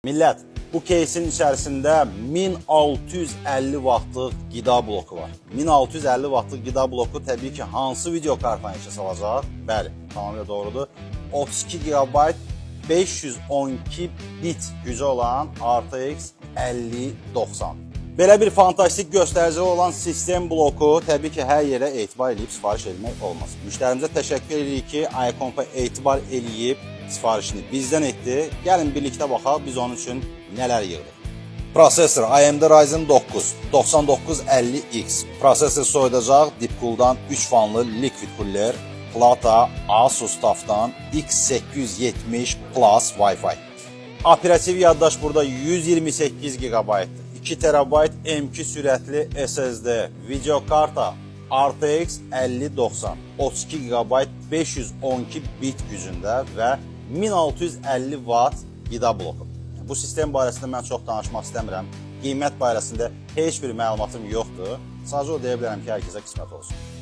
Millət, bu кейsin içərisində 1650 vaatlıq qida bloku var. 1650 vaatlıq qida bloku təbii ki, hansı video kartdan işə salacaq? Bəli, tamamilə doğrudur. 32 GB 512 bit gücü olan RTX 5090. Belə bir fantastik göstərici olan sistem bloku təbii ki, hər yerə etibar edib sifariş etmək olmaz. Müştərimizə təşəkkür edirik ki, iCompa etibar edib sifarişini bizdən etdi. Gəlin birlikdə baxaq, biz onun üçün nələr yığdıq. Prosesor AMD Ryzen 9 9950X. Prosesor soyudacaq Deepcool'dan 3 fanlı liquid cooler, plata Asus TUF'dan X870 Plus Wi-Fi. Operativ yaddaş burada 128 GB, 2 TB M2 sürətli SSD, video karta RTX 5090, 32 GB 512 bit gücündə və 1650 watt qida bloku. Bu sistem barəsində mən çox danışmaq istəmirəm. Qiymət barəsində heç bir məlumatım yoxdur. Sadəcə o deyə bilərəm ki, hər kəsə qismət olsun.